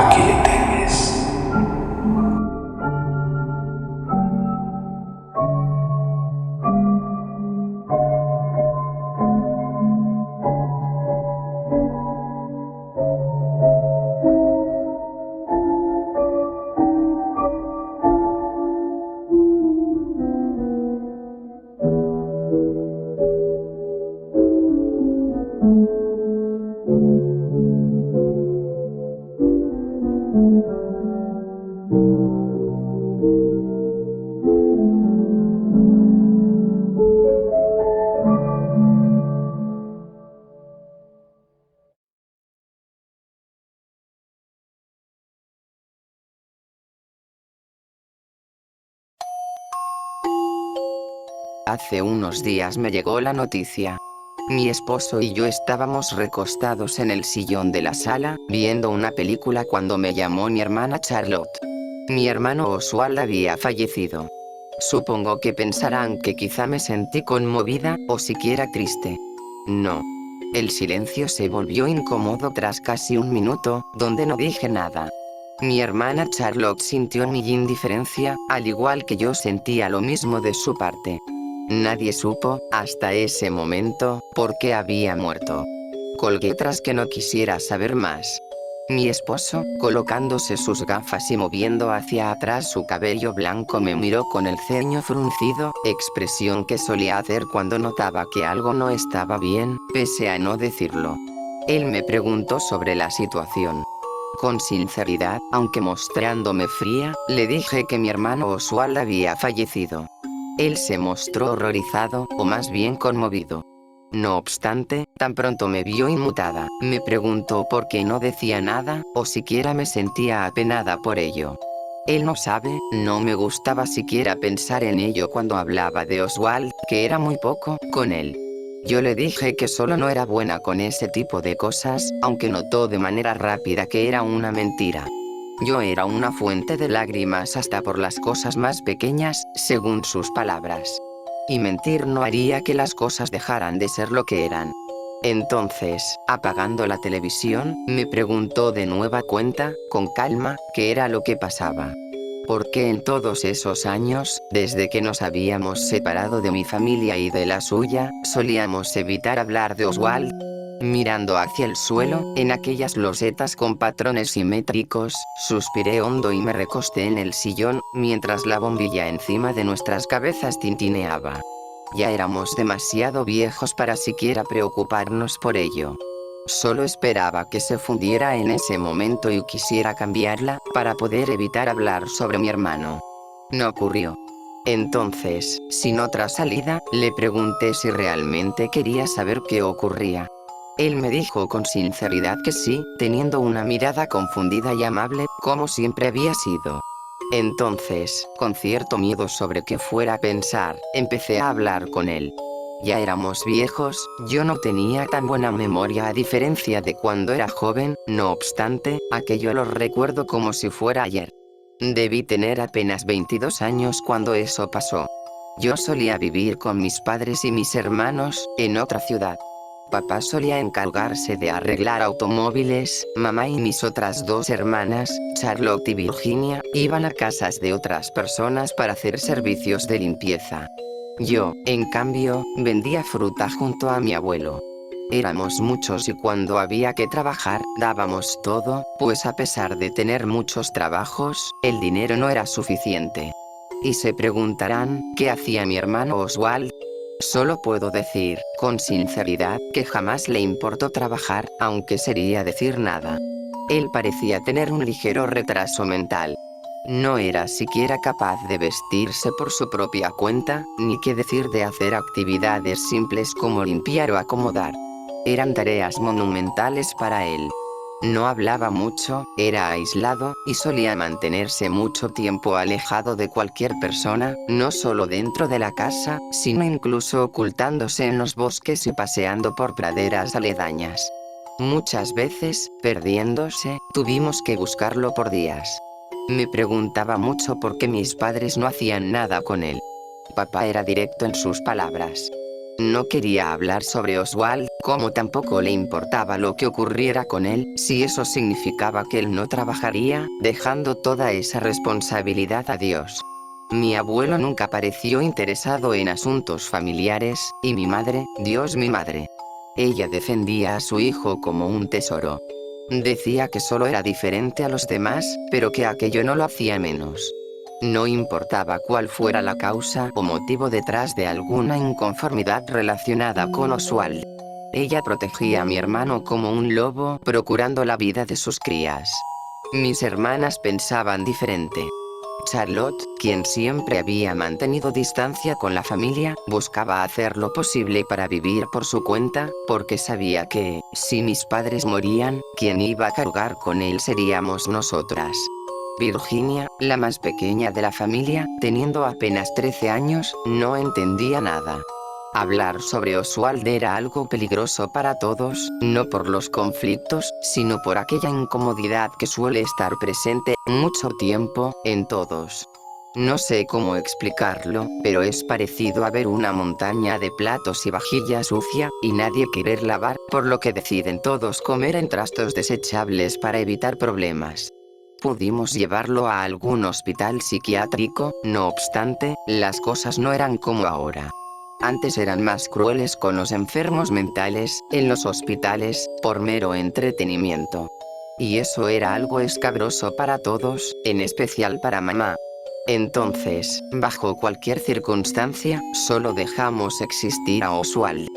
¿A qué le temes? Hace unos días me llegó la noticia. Mi esposo y yo estábamos recostados en el sillón de la sala, viendo una película cuando me llamó mi hermana Charlotte. Mi hermano Oswald había fallecido. Supongo que pensarán que quizá me sentí conmovida, o siquiera triste. No. El silencio se volvió incómodo tras casi un minuto, donde no dije nada. Mi hermana Charlotte sintió mi indiferencia, al igual que yo sentía lo mismo de su parte. Nadie supo, hasta ese momento, por qué había muerto. Colgué tras que no quisiera saber más. Mi esposo, colocándose sus gafas y moviendo hacia atrás su cabello blanco, me miró con el ceño fruncido, expresión que solía hacer cuando notaba que algo no estaba bien, pese a no decirlo. Él me preguntó sobre la situación. Con sinceridad, aunque mostrándome fría, le dije que mi hermano Oswald había fallecido. Él se mostró horrorizado, o más bien conmovido. No obstante, tan pronto me vio inmutada, me preguntó por qué no decía nada, o siquiera me sentía apenada por ello. Él no sabe, no me gustaba siquiera pensar en ello cuando hablaba de Oswald, que era muy poco con él. Yo le dije que solo no era buena con ese tipo de cosas, aunque notó de manera rápida que era una mentira. Yo era una fuente de lágrimas hasta por las cosas más pequeñas, según sus palabras. Y mentir no haría que las cosas dejaran de ser lo que eran. Entonces, apagando la televisión, me preguntó de nueva cuenta, con calma, qué era lo que pasaba. ¿Por qué en todos esos años, desde que nos habíamos separado de mi familia y de la suya, solíamos evitar hablar de Oswald? Mirando hacia el suelo, en aquellas losetas con patrones simétricos, suspiré hondo y me recosté en el sillón, mientras la bombilla encima de nuestras cabezas tintineaba. Ya éramos demasiado viejos para siquiera preocuparnos por ello. Solo esperaba que se fundiera en ese momento y quisiera cambiarla, para poder evitar hablar sobre mi hermano. No ocurrió. Entonces, sin otra salida, le pregunté si realmente quería saber qué ocurría. Él me dijo con sinceridad que sí, teniendo una mirada confundida y amable, como siempre había sido. Entonces, con cierto miedo sobre qué fuera a pensar, empecé a hablar con él. Ya éramos viejos, yo no tenía tan buena memoria a diferencia de cuando era joven, no obstante, aquello lo recuerdo como si fuera ayer. Debí tener apenas 22 años cuando eso pasó. Yo solía vivir con mis padres y mis hermanos, en otra ciudad. Papá solía encargarse de arreglar automóviles, mamá y mis otras dos hermanas, Charlotte y Virginia, iban a casas de otras personas para hacer servicios de limpieza. Yo, en cambio, vendía fruta junto a mi abuelo. Éramos muchos y cuando había que trabajar, dábamos todo, pues a pesar de tener muchos trabajos, el dinero no era suficiente. Y se preguntarán, ¿qué hacía mi hermano Oswald? Solo puedo decir, con sinceridad, que jamás le importó trabajar, aunque sería decir nada. Él parecía tener un ligero retraso mental. No era siquiera capaz de vestirse por su propia cuenta, ni qué decir de hacer actividades simples como limpiar o acomodar. Eran tareas monumentales para él. No hablaba mucho, era aislado, y solía mantenerse mucho tiempo alejado de cualquier persona, no solo dentro de la casa, sino incluso ocultándose en los bosques y paseando por praderas aledañas. Muchas veces, perdiéndose, tuvimos que buscarlo por días. Me preguntaba mucho por qué mis padres no hacían nada con él. Papá era directo en sus palabras. No quería hablar sobre Oswald, como tampoco le importaba lo que ocurriera con él, si eso significaba que él no trabajaría, dejando toda esa responsabilidad a Dios. Mi abuelo nunca pareció interesado en asuntos familiares, y mi madre, Dios, mi madre. Ella defendía a su hijo como un tesoro. Decía que solo era diferente a los demás, pero que aquello no lo hacía menos. No importaba cuál fuera la causa o motivo detrás de alguna inconformidad relacionada con Oswald. Ella protegía a mi hermano como un lobo, procurando la vida de sus crías. Mis hermanas pensaban diferente. Charlotte, quien siempre había mantenido distancia con la familia, buscaba hacer lo posible para vivir por su cuenta, porque sabía que, si mis padres morían, quien iba a cargar con él seríamos nosotras. Virginia, la más pequeña de la familia, teniendo apenas 13 años, no entendía nada. Hablar sobre Oswald era algo peligroso para todos, no por los conflictos, sino por aquella incomodidad que suele estar presente, mucho tiempo, en todos. No sé cómo explicarlo, pero es parecido a ver una montaña de platos y vajilla sucia, y nadie querer lavar, por lo que deciden todos comer en trastos desechables para evitar problemas. Pudimos llevarlo a algún hospital psiquiátrico, no obstante, las cosas no eran como ahora. Antes eran más crueles con los enfermos mentales, en los hospitales, por mero entretenimiento. Y eso era algo escabroso para todos, en especial para mamá. Entonces, bajo cualquier circunstancia, solo dejamos existir a Oswald.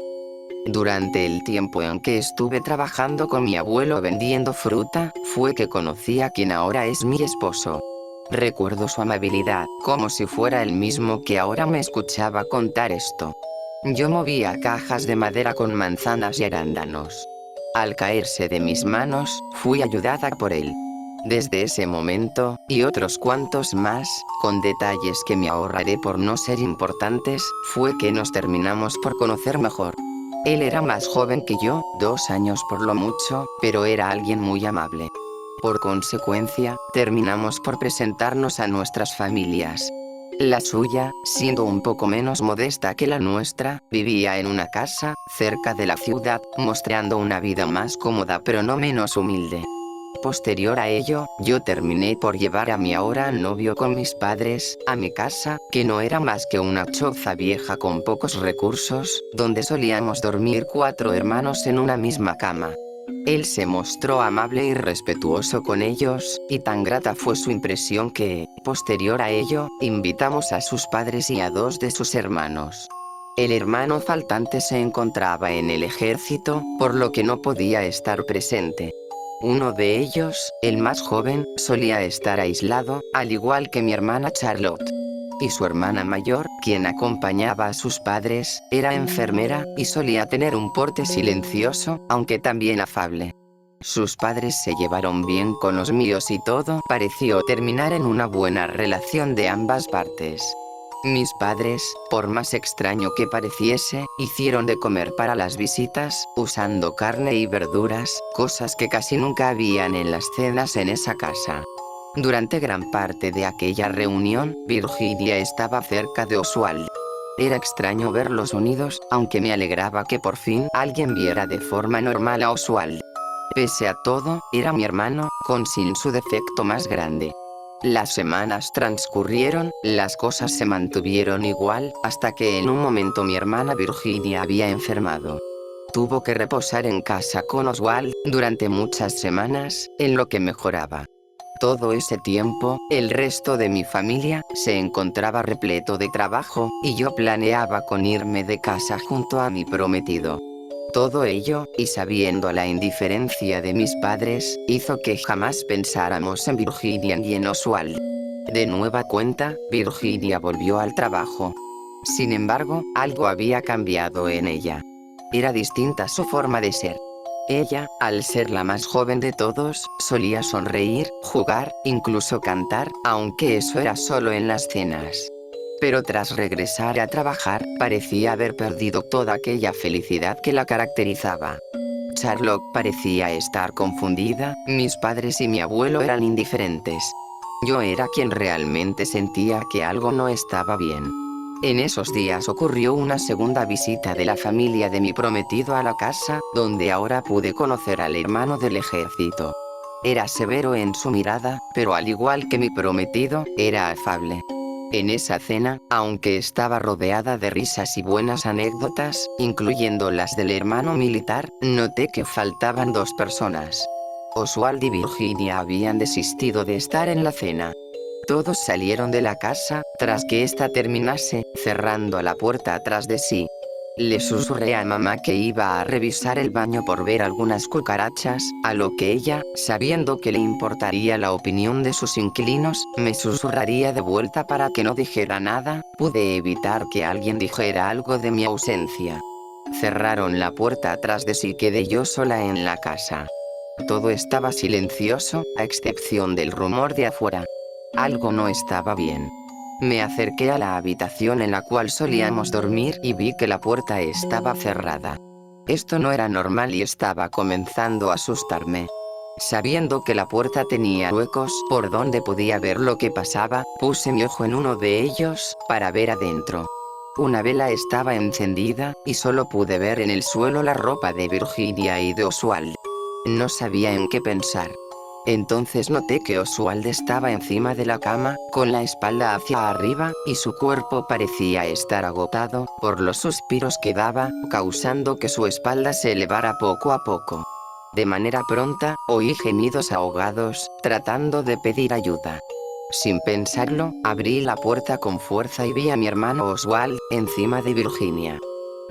Durante el tiempo en que estuve trabajando con mi abuelo vendiendo fruta, fue que conocí a quien ahora es mi esposo. Recuerdo su amabilidad, como si fuera el mismo que ahora me escuchaba contar esto. Yo movía cajas de madera con manzanas y arándanos. Al caerse de mis manos, fui ayudada por él. Desde ese momento, y otros cuantos más, con detalles que me ahorraré por no ser importantes, fue que nos terminamos por conocer mejor. Él era más joven que yo, 2 años por lo mucho, pero era alguien muy amable. Por consecuencia, terminamos por presentarnos a nuestras familias. La suya, siendo un poco menos modesta que la nuestra, vivía en una casa, cerca de la ciudad, mostrando una vida más cómoda pero no menos humilde. Posterior a ello, yo terminé por llevar a mi ahora novio con mis padres, a mi casa, que no era más que una choza vieja con pocos recursos, donde solíamos dormir 4 hermanos en una misma cama. Él se mostró amable y respetuoso con ellos, y tan grata fue su impresión que, posterior a ello, invitamos a sus padres y a 2 de sus hermanos. El hermano faltante se encontraba en el ejército, por lo que no podía estar presente. Uno de ellos, el más joven, solía estar aislado, al igual que mi hermana Charlotte. Y su hermana mayor, quien acompañaba a sus padres, era enfermera, y solía tener un porte silencioso, aunque también afable. Sus padres se llevaron bien con los míos y todo pareció terminar en una buena relación de ambas partes. Mis padres, por más extraño que pareciese, hicieron de comer para las visitas, usando carne y verduras, cosas que casi nunca habían en las cenas en esa casa. Durante gran parte de aquella reunión, Virginia estaba cerca de Oswald. Era extraño verlos unidos, aunque me alegraba que por fin alguien viera de forma normal a Oswald. Pese a todo, era mi hermano, con sin su defecto más grande. Las semanas transcurrieron, las cosas se mantuvieron igual, hasta que en un momento mi hermana Virginia había enfermado. Tuvo que reposar en casa con Oswald, durante muchas semanas, en lo que mejoraba. Todo ese tiempo, el resto de mi familia se encontraba repleto de trabajo, y yo planeaba con irme de casa junto a mi prometido. Todo ello, y sabiendo la indiferencia de mis padres, hizo que jamás pensáramos en Virginia ni en Oswald. De nueva cuenta, Virginia volvió al trabajo. Sin embargo, algo había cambiado en ella. Era distinta su forma de ser. Ella, al ser la más joven de todos, solía sonreír, jugar, incluso cantar, aunque eso era solo en las cenas. Pero tras regresar a trabajar, parecía haber perdido toda aquella felicidad que la caracterizaba. Charlotte parecía estar confundida, mis padres y mi abuelo eran indiferentes. Yo era quien realmente sentía que algo no estaba bien. En esos días ocurrió una segunda visita de la familia de mi prometido a la casa, donde ahora pude conocer al hermano del ejército. Era severo en su mirada, pero al igual que mi prometido, era afable. En esa cena, aunque estaba rodeada de risas y buenas anécdotas, incluyendo las del hermano militar, noté que faltaban dos personas. Oswald y Virginia habían desistido de estar en la cena. Todos salieron de la casa, tras que ésta terminase, cerrando la puerta atrás de sí. Le susurré a mamá que iba a revisar el baño por ver algunas cucarachas, a lo que ella, sabiendo que le importaría la opinión de sus inquilinos, me susurraría de vuelta para que no dijera nada. Pude evitar que alguien dijera algo de mi ausencia. Cerraron la puerta atrás de sí y quedé yo sola en la casa. Todo estaba silencioso, a excepción del rumor de afuera. Algo no estaba bien. Me acerqué a la habitación en la cual solíamos dormir y vi que la puerta estaba cerrada. Esto no era normal y estaba comenzando a asustarme. Sabiendo que la puerta tenía huecos por donde podía ver lo que pasaba, puse mi ojo en uno de ellos, para ver adentro. Una vela estaba encendida, y solo pude ver en el suelo la ropa de Virginia y de Oswald. No sabía en qué pensar. Entonces noté que Oswald estaba encima de la cama, con la espalda hacia arriba, y su cuerpo parecía estar agotado, por los suspiros que daba, causando que su espalda se elevara poco a poco. De manera pronta, oí gemidos ahogados, tratando de pedir ayuda. Sin pensarlo, abrí la puerta con fuerza y vi a mi hermano Oswald, encima de Virginia.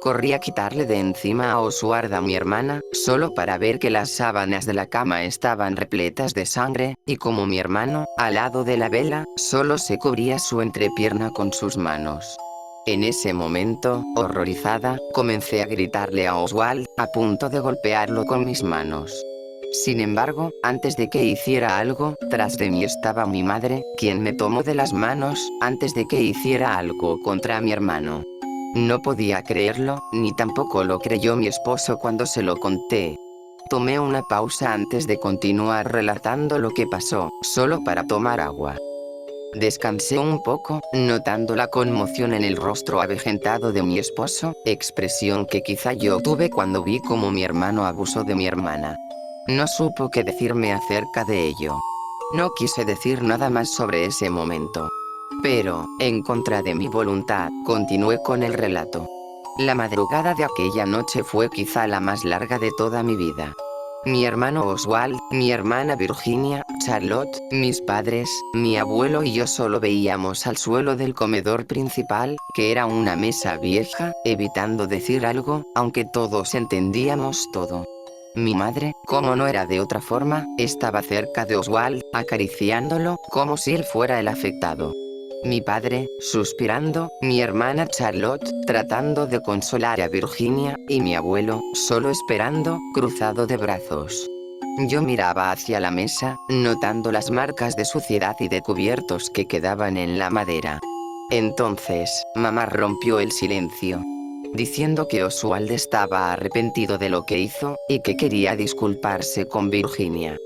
Corrí a quitarle de encima a Oswald a mi hermana, solo para ver que las sábanas de la cama estaban repletas de sangre, y como mi hermano, al lado de la vela, solo se cubría su entrepierna con sus manos. En ese momento, horrorizada, comencé a gritarle a Oswald, a punto de golpearlo con mis manos. Sin embargo, antes de que hiciera algo, tras de mí estaba mi madre, quien me tomó de las manos, antes de que hiciera algo contra mi hermano. No podía creerlo, ni tampoco lo creyó mi esposo cuando se lo conté. Tomé una pausa antes de continuar relatando lo que pasó, solo para tomar agua. Descansé un poco, notando la conmoción en el rostro avejentado de mi esposo, expresión que quizá yo tuve cuando vi cómo mi hermano abusó de mi hermana. No supo qué decirme acerca de ello. No quise decir nada más sobre ese momento. Pero, en contra de mi voluntad, continué con el relato. La madrugada de aquella noche fue quizá la más larga de toda mi vida. Mi hermano Oswald, mi hermana Virginia, Charlotte, mis padres, mi abuelo y yo solo veíamos al suelo del comedor principal, que era una mesa vieja, evitando decir algo, aunque todos entendíamos todo. Mi madre, como no era de otra forma, estaba cerca de Oswald, acariciándolo, como si él fuera el afectado. Mi padre, suspirando, mi hermana Charlotte, tratando de consolar a Virginia, y mi abuelo, solo esperando, cruzado de brazos. Yo miraba hacia la mesa, notando las marcas de suciedad y de cubiertos que quedaban en la madera. Entonces, mamá rompió el silencio, diciendo que Oswald estaba arrepentido de lo que hizo, y que quería disculparse con Virginia.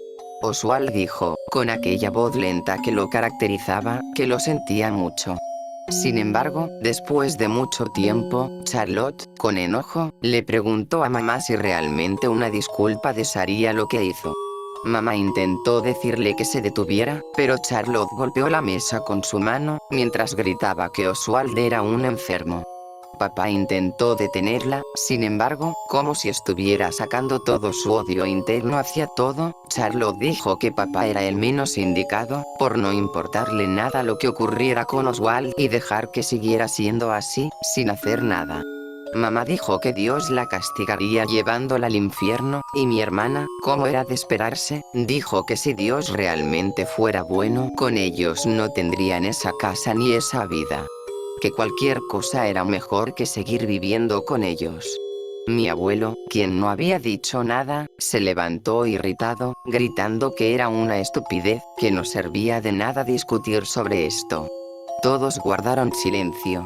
Oswald dijo, con aquella voz lenta que lo caracterizaba, que lo sentía mucho. Sin embargo, después de mucho tiempo, Charlotte, con enojo, le preguntó a mamá si realmente una disculpa desharía lo que hizo. Mamá intentó decirle que se detuviera, pero Charlotte golpeó la mesa con su mano, mientras gritaba que Oswald era un enfermo. Papá intentó detenerla, sin embargo, como si estuviera sacando todo su odio interno hacia todo. Charlotte dijo que papá era el menos indicado, por no importarle nada lo que ocurriera con Oswald y dejar que siguiera siendo así, sin hacer nada. Mamá dijo que Dios la castigaría llevándola al infierno, y mi hermana, como era de esperarse, dijo que si Dios realmente fuera bueno con ellos no tendrían esa casa ni esa vida. Que cualquier cosa era mejor que seguir viviendo con ellos. Mi abuelo, quien no había dicho nada, se levantó irritado, gritando que era una estupidez, que no servía de nada discutir sobre esto. Todos guardaron silencio.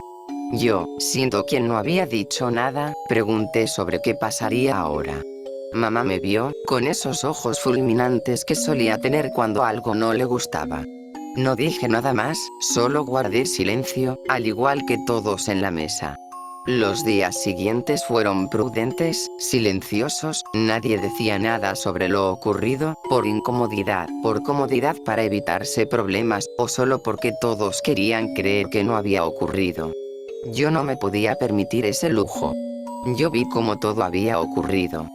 Yo, siendo quien no había dicho nada, pregunté sobre qué pasaría ahora. Mamá me vio, con esos ojos fulminantes que solía tener cuando algo no le gustaba. No dije nada más, solo guardé silencio, al igual que todos en la mesa. Los días siguientes fueron prudentes, silenciosos, nadie decía nada sobre lo ocurrido, por comodidad para evitarse problemas, o solo porque todos querían creer que no había ocurrido. Yo no me podía permitir ese lujo. Yo vi cómo todo había ocurrido.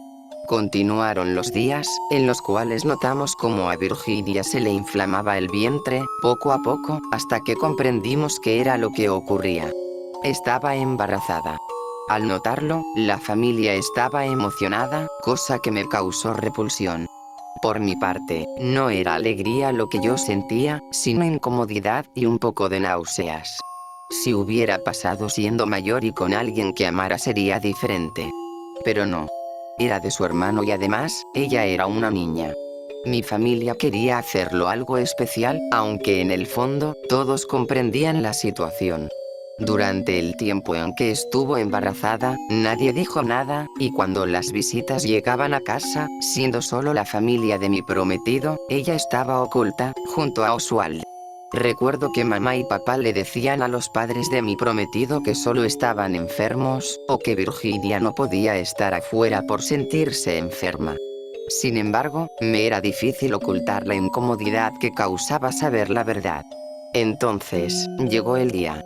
Continuaron los días, en los cuales notamos cómo a Virginia se le inflamaba el vientre, poco a poco, hasta que comprendimos qué era lo que ocurría. Estaba embarazada. Al notarlo, la familia estaba emocionada, cosa que me causó repulsión. Por mi parte, no era alegría lo que yo sentía, sino incomodidad y un poco de náuseas. Si hubiera pasado siendo mayor y con alguien que amara sería diferente. Pero no. Era de su hermano y además, ella era una niña. Mi familia quería hacerlo algo especial, aunque en el fondo, todos comprendían la situación. Durante el tiempo en que estuvo embarazada, nadie dijo nada, y cuando las visitas llegaban a casa, siendo solo la familia de mi prometido, ella estaba oculta, junto a Oswald. Recuerdo que mamá y papá le decían a los padres de mi prometido que solo estaban enfermos, o que Virginia no podía estar afuera por sentirse enferma. Sin embargo, me era difícil ocultar la incomodidad que causaba saber la verdad. Entonces, llegó el día.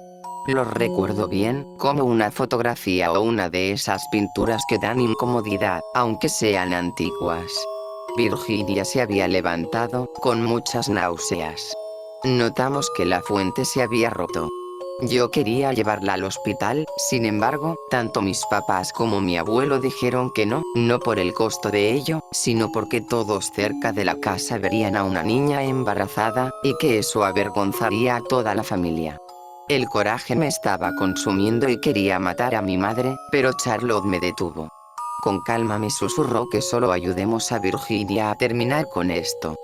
Lo recuerdo bien, como una fotografía o una de esas pinturas que dan incomodidad, aunque sean antiguas. Virginia se había levantado, con muchas náuseas. Notamos que la fuente se había roto. Yo quería llevarla al hospital, sin embargo, tanto mis papás como mi abuelo dijeron que no, no por el costo de ello, sino porque todos cerca de la casa verían a una niña embarazada, y que eso avergonzaría a toda la familia. El coraje me estaba consumiendo y quería matar a mi madre, pero Charlotte me detuvo. Con calma me susurró que solo ayudemos a Virginia a terminar con esto.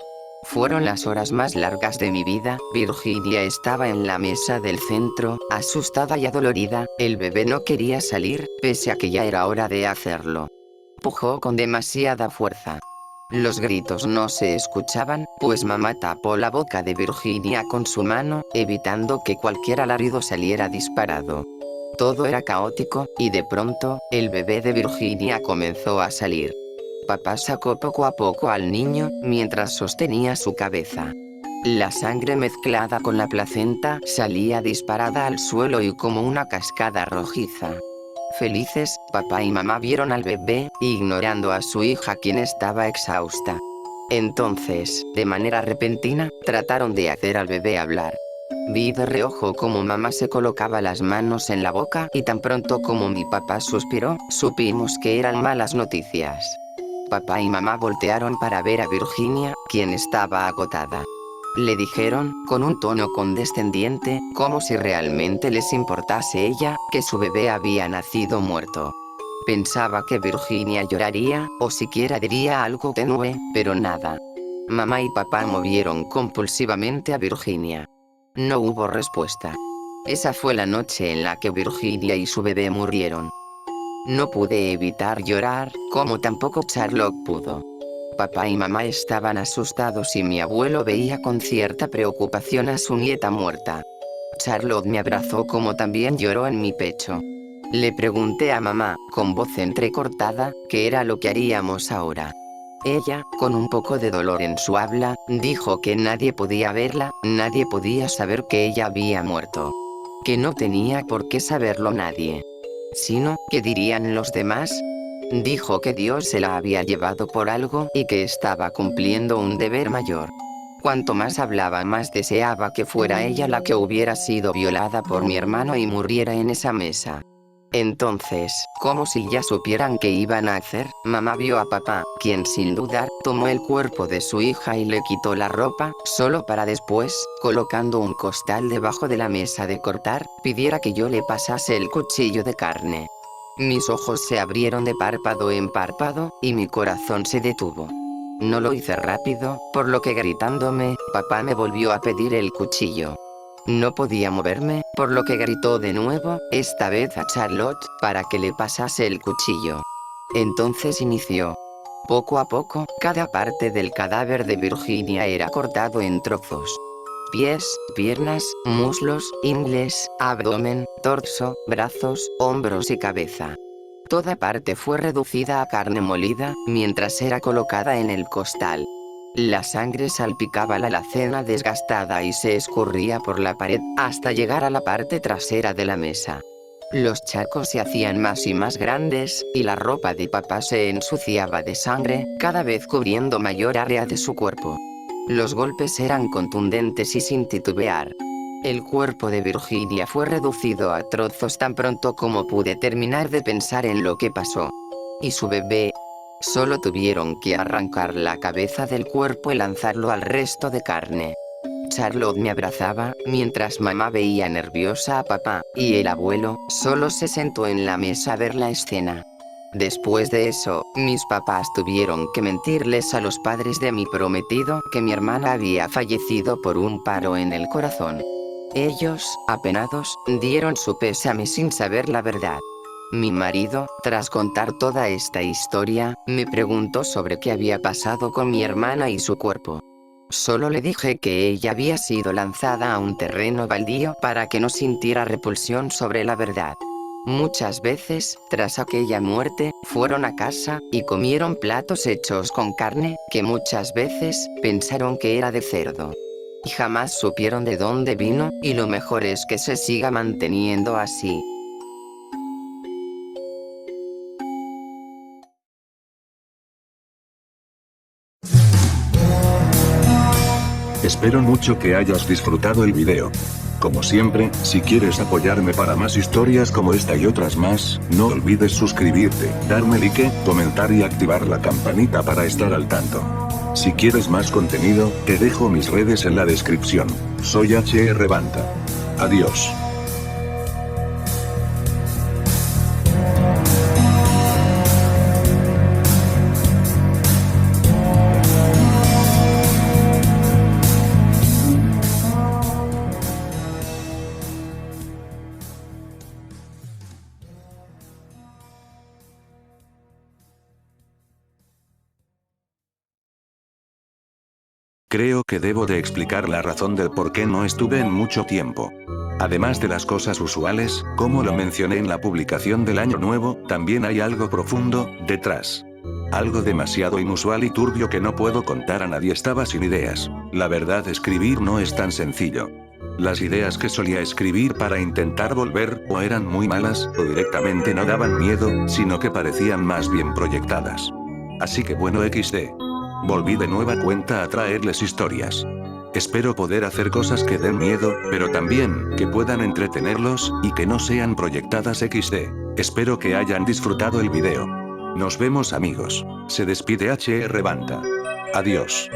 Fueron las horas más largas de mi vida. Virginia estaba en la mesa del centro, asustada y adolorida, el bebé no quería salir, pese a que ya era hora de hacerlo. Pujó con demasiada fuerza. Los gritos no se escuchaban, pues mamá tapó la boca de Virginia con su mano, evitando que cualquier alarido saliera disparado. Todo era caótico, y de pronto, el bebé de Virginia comenzó a salir. Papá sacó poco a poco al niño, mientras sostenía su cabeza. La sangre mezclada con la placenta salía disparada al suelo y como una cascada rojiza. Felices, papá y mamá vieron al bebé, ignorando a su hija quien estaba exhausta. Entonces, de manera repentina, trataron de hacer al bebé hablar. Vi de reojo cómo mamá se colocaba las manos en la boca y tan pronto como mi papá suspiró, supimos que eran malas noticias. Papá y mamá voltearon para ver a Virginia, quien estaba agotada. Le dijeron, con un tono condescendiente, como si realmente les importase ella, que su bebé había nacido muerto. Pensaba que Virginia lloraría, o siquiera diría algo tenue, pero nada. Mamá y papá movieron compulsivamente a Virginia. No hubo respuesta. Esa fue la noche en la que Virginia y su bebé murieron. No pude evitar llorar, como tampoco Charlotte pudo. Papá y mamá estaban asustados y mi abuelo veía con cierta preocupación a su nieta muerta. Charlotte me abrazó como también lloró en mi pecho. Le pregunté a mamá, con voz entrecortada, qué era lo que haríamos ahora. Ella, con un poco de dolor en su habla, dijo que nadie podía verla, nadie podía saber que ella había muerto. Que no tenía por qué saberlo nadie. Sino, ¿qué dirían los demás? Dijo que Dios se la había llevado por algo y que estaba cumpliendo un deber mayor. Cuanto más hablaba, más deseaba que fuera ella la que hubiera sido violada por mi hermano y muriera en esa mesa. Entonces, como si ya supieran qué iban a hacer, mamá vio a papá, quien sin dudar, tomó el cuerpo de su hija y le quitó la ropa, solo para después, colocando un costal debajo de la mesa de cortar, pidiera que yo le pasase el cuchillo de carne. Mis ojos se abrieron de párpado en párpado, y mi corazón se detuvo. No lo hice rápido, por lo que gritándome, papá me volvió a pedir el cuchillo. No podía moverme, por lo que gritó de nuevo, esta vez a Charlotte, para que le pasase el cuchillo. Entonces inició. Poco a poco, cada parte del cadáver de Virginia era cortado en trozos. pies, piernas, muslos, ingles, abdomen, torso, brazos, hombros y cabeza. Toda parte fue reducida a carne molida, mientras era colocada en el costal. La sangre salpicaba la alacena desgastada y se escurría por la pared, hasta llegar a la parte trasera de la mesa. Los charcos se hacían más y más grandes, y la ropa de papá se ensuciaba de sangre, cada vez cubriendo mayor área de su cuerpo. Los golpes eran contundentes y sin titubear. El cuerpo de Virginia fue reducido a trozos tan pronto como pude terminar de pensar en lo que pasó. Y su bebé. Solo tuvieron que arrancar la cabeza del cuerpo y lanzarlo al resto de carne. Charlotte me abrazaba, mientras mamá veía nerviosa a papá, y el abuelo solo se sentó en la mesa a ver la escena. Después de eso, mis papás tuvieron que mentirles a los padres de mi prometido que mi hermana había fallecido por un paro en el corazón. Ellos, apenados, dieron su pésame sin saber la verdad. Mi marido, tras contar toda esta historia, me preguntó sobre qué había pasado con mi hermana y su cuerpo. Solo le dije que ella había sido lanzada a un terreno baldío para que no sintiera repulsión sobre la verdad. Muchas veces, tras aquella muerte, fueron a casa y comieron platos hechos con carne, que muchas veces pensaron que era de cerdo. Y jamás supieron de dónde vino, y lo mejor es que se siga manteniendo así. Espero mucho que hayas disfrutado el video. Como siempre, si quieres apoyarme para más historias como esta y otras más, no olvides suscribirte, darme like, comentar y activar la campanita para estar al tanto. Si quieres más contenido, te dejo mis redes en la descripción. Soy HR Banta. Adiós. Creo que debo de explicar la razón del por qué no estuve en mucho tiempo. Además de las cosas usuales, como lo mencioné en la publicación del Año Nuevo, también hay algo profundo detrás. Algo demasiado inusual y turbio que no puedo contar a nadie. Estaba sin ideas. La verdad, escribir no es tan sencillo. Las ideas que solía escribir para intentar volver, o eran muy malas, o directamente no daban miedo, sino que parecían más bien proyectadas. Así que bueno, XD. Volví de nueva cuenta a traerles historias. Espero poder hacer cosas que den miedo, pero también que puedan entretenerlos, y que no sean proyectadas XD. Espero que hayan disfrutado el video. Nos vemos, amigos. Se despide HR Banta. Adiós.